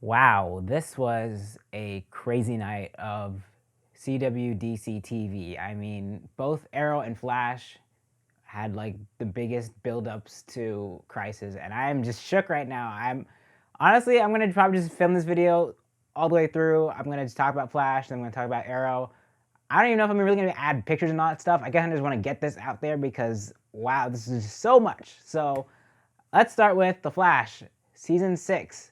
Wow, this was a crazy night of CWDC TV. I mean, both Arrow and Flash had like the biggest buildups to Crisis, and I am just shook right now. I'm gonna probably just film this video all the way through. I'm gonna just talk about Flash, then I'm gonna talk about Arrow. I don't even know if I'm really gonna add pictures and all that stuff. I guess I just want to get this out there because wow, this is just so much. So let's start with The Flash, season 6.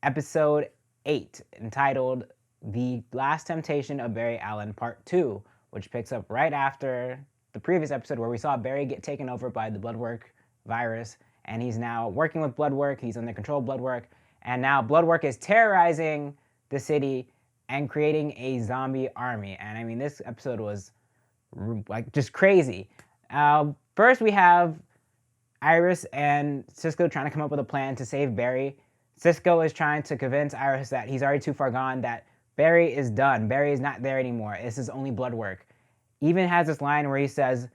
Episode 8, entitled The Last Temptation of Barry Allen Part 2, which picks up right after the previous episode where we saw Barry get taken over by the Bloodwork virus, and he's now working with Bloodwork, he's under control of Bloodwork, and now Bloodwork is terrorizing the city and creating a zombie army. And I mean, this episode was like just crazy. First, we have Iris and Cisco trying to come up with a plan to save Barry. Cisco is trying to convince Iris that he's already too far gone, that Barry is done. Barry is not there anymore. This is only blood work. Even has this line where he says,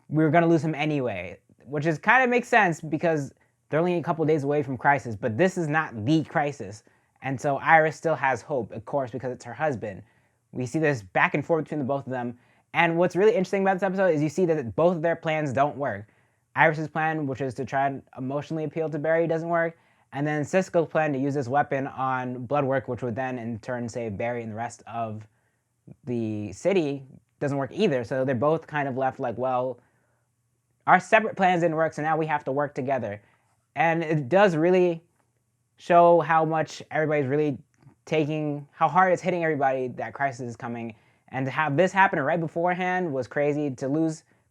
we're going to lose him anyway, which is kind of makes sense because they're only a couple days away from Crisis, but this is not the Crisis. And so Iris still has hope, of course, because it's her husband. We see this back and forth between the both of them. And what's really interesting about this episode is you see that both of their plans don't work. Iris's plan, which is to try and emotionally appeal to Barry, doesn't work. And then Cisco's plan to use this weapon on Bloodwork, which would then in turn save Barry and the rest of the city, doesn't work either. So they're both kind of left like, well, our separate plans didn't work, so now we have to work together. And it does really show how much everybody's really how hard it's hitting everybody that Crisis is coming. And to have this happen right beforehand was crazy.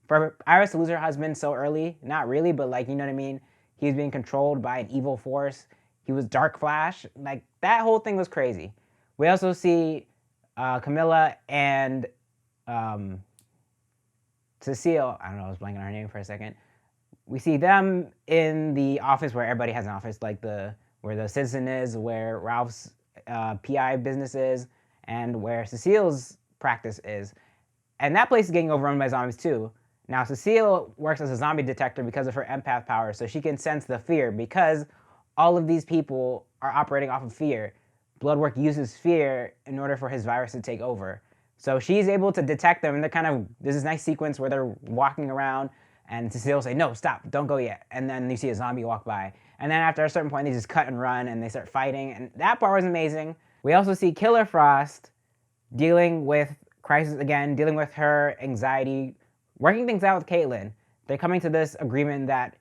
For Iris to lose her husband so early, not really, but like, you know what I mean? He was being controlled by an evil force. He was Dark Flash. Like, that whole thing was crazy. We also see Camilla and Cecile. I don't know, I was blanking on her name for a second. We see them in the office where everybody has an office, like where the Citizen is, where Ralph's PI business is, and where Cecile's practice is. And that place is getting overrun by zombies too. Now, Cecile works as a zombie detector because of her empath power, so she can sense the fear because all of these people are operating off of fear. Bloodwork uses fear in order for his virus to take over. So she's able to detect them, and there's this nice sequence where they're walking around, and Cecile will say, no, stop, don't go yet. And then you see a zombie walk by. And then after a certain point, they just cut and run, and they start fighting, and that part was amazing. We also see Killer Frost dealing with Crisis again, dealing with her anxiety, working things out with Caitlin. They're coming to this agreement that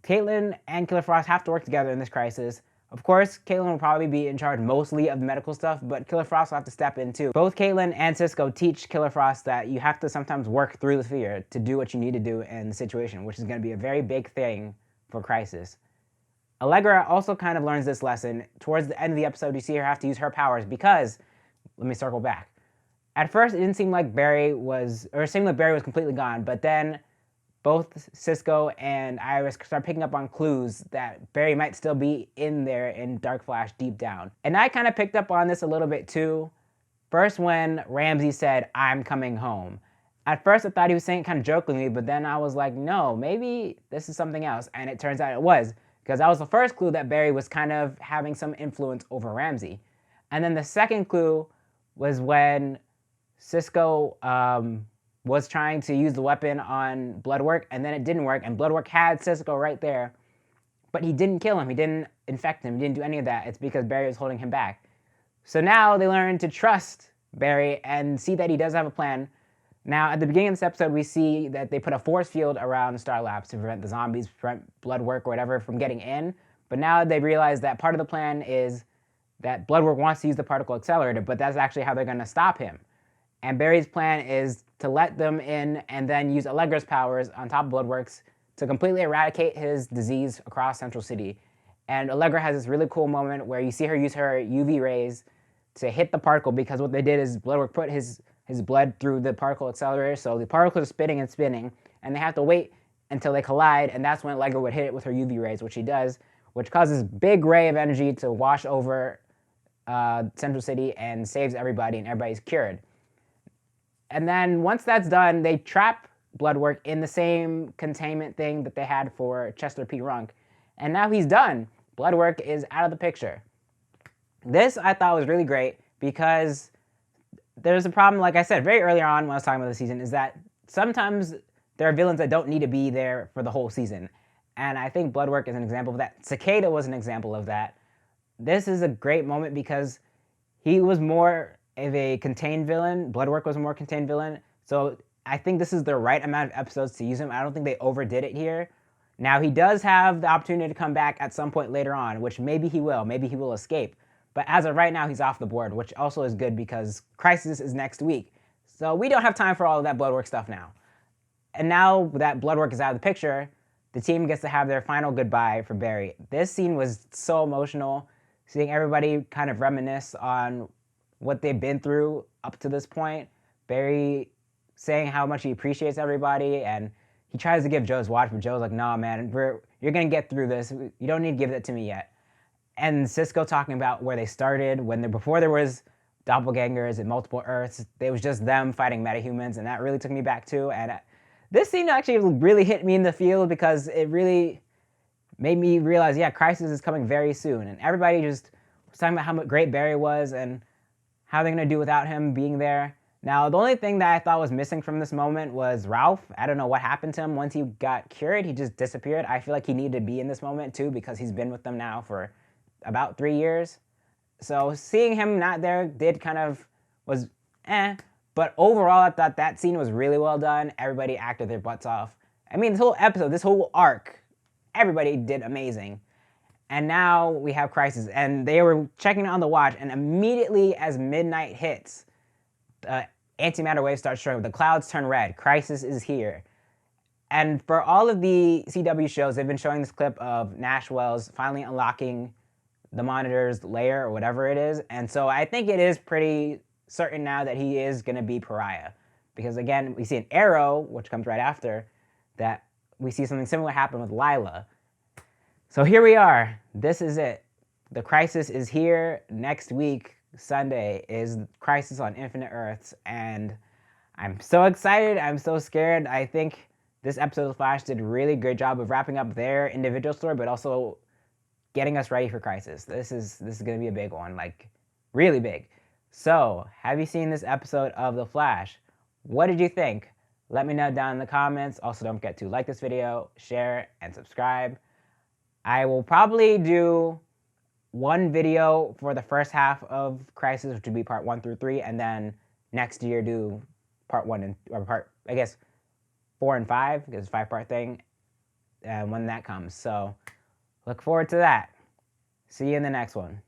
Caitlin and Killer Frost have to work together in this crisis. Of course, Caitlin will probably be in charge mostly of the medical stuff, but Killer Frost will have to step in too. Both Caitlin and Cisco teach Killer Frost that you have to sometimes work through the fear to do what you need to do in the situation, which is going to be a very big thing for Crisis. Allegra also kind of learns this lesson. Towards the end of the episode, you see her have to use her powers because, let me circle back. At first, it didn't seem like Barry was completely gone, but then both Cisco and Iris start picking up on clues that Barry might still be in there in Dark Flash deep down. And I kind of picked up on this a little bit too. First when Ramsey said, I'm coming home. At first I thought he was saying it kind of jokingly, but then I was like, no, maybe this is something else. And it turns out it was, because that was the first clue that Barry was kind of having some influence over Ramsey. And then the second clue was when Cisco was trying to use the weapon on Bloodwork, and then it didn't work, and Bloodwork had Cisco right there, but he didn't kill him, he didn't infect him, he didn't do any of that. It's because Barry was holding him back. So now they learn to trust Barry and see that he does have a plan. Now, at the beginning of this episode, we see that they put a force field around Star Labs to prevent the zombies, prevent Bloodwork or whatever from getting in, but now they realize that part of the plan is that Bloodwork wants to use the particle accelerator, but that's actually how they're going to stop him. And Barry's plan is to let them in and then use Allegra's powers on top of Bloodwork's to completely eradicate his disease across Central City. And Allegra has this really cool moment where you see her use her UV rays to hit the particle, because what they did is Bloodwork put his blood through the particle accelerator, so the particles are spinning and spinning, and they have to wait until they collide, and that's when Allegra would hit it with her UV rays, which she does, which causes a big ray of energy to wash over Central City and saves everybody, and everybody's cured. And then once that's done, they trap Bloodwork in the same containment thing that they had for Chester P. Runk. And now he's done. Bloodwork is out of the picture. This I thought was really great because there's a problem, like I said very early on when I was talking about the season, is that sometimes there are villains that don't need to be there for the whole season. And I think Bloodwork is an example of that. Cicada was an example of that. This is a great moment because he was more of a contained villain. Bloodwork was a more contained villain. So I think this is the right amount of episodes to use him. I don't think they overdid it here. Now, he does have the opportunity to come back at some point later on, which maybe he will. Maybe he will escape. But as of right now, he's off the board, which also is good because Crisis is next week. So we don't have time for all of that Bloodwork stuff now. And now that Bloodwork is out of the picture, the team gets to have their final goodbye for Barry. This scene was so emotional, seeing everybody kind of reminisce on what they've been through up to this point. Barry saying how much he appreciates everybody, and he tries to give Joe his watch, but Joe's like, "Nah, man, you're gonna get through this. You don't need to give it to me yet." And Cisco talking about where they started before there was doppelgangers and multiple Earths. It was just them fighting metahumans, and that really took me back too. And this scene actually really hit me in the field because it really made me realize, yeah, Crisis is coming very soon. And everybody just was talking about how great Barry was and how they're going to do without him being there. Now, the only thing that I thought was missing from this moment was Ralph. I don't know what happened to him. Once he got cured, he just disappeared. I feel like he needed to be in this moment too because he's been with them now for about 3 years. So seeing him not there did kind of was but overall I thought that scene was really well done. Everybody acted their butts off. I mean, this whole episode, this whole arc, everybody did amazing. And now we have Crisis, and they were checking on the watch, and immediately as midnight hits, the antimatter wave starts showing. The clouds turn red. Crisis is here. And for all of the CW shows, they've been showing this clip of Nash Wells finally unlocking the Monitor's lair or whatever it is. And so I think it is pretty certain now that he is going to be Pariah. Because again, we see an Arrow, which comes right after, that we see something similar happen with Lila. So here we are. This is it. The Crisis is here. Next week, Sunday, is Crisis on Infinite Earths. And I'm so excited. I'm so scared. I think this episode of Flash did a really good job of wrapping up their individual story, but also getting us ready for Crisis. This is going to be a big one, like really big. So, have you seen this episode of The Flash? What did you think? Let me know down in the comments. Also, don't forget to like this video, share, and subscribe. I will probably do one video for the first half of Crisis, which would be part 1 through 3, and then next year do part 1 or part, I guess, 4 and 5, because it's a 5-part thing, when that comes. So, look forward to that. See you in the next one.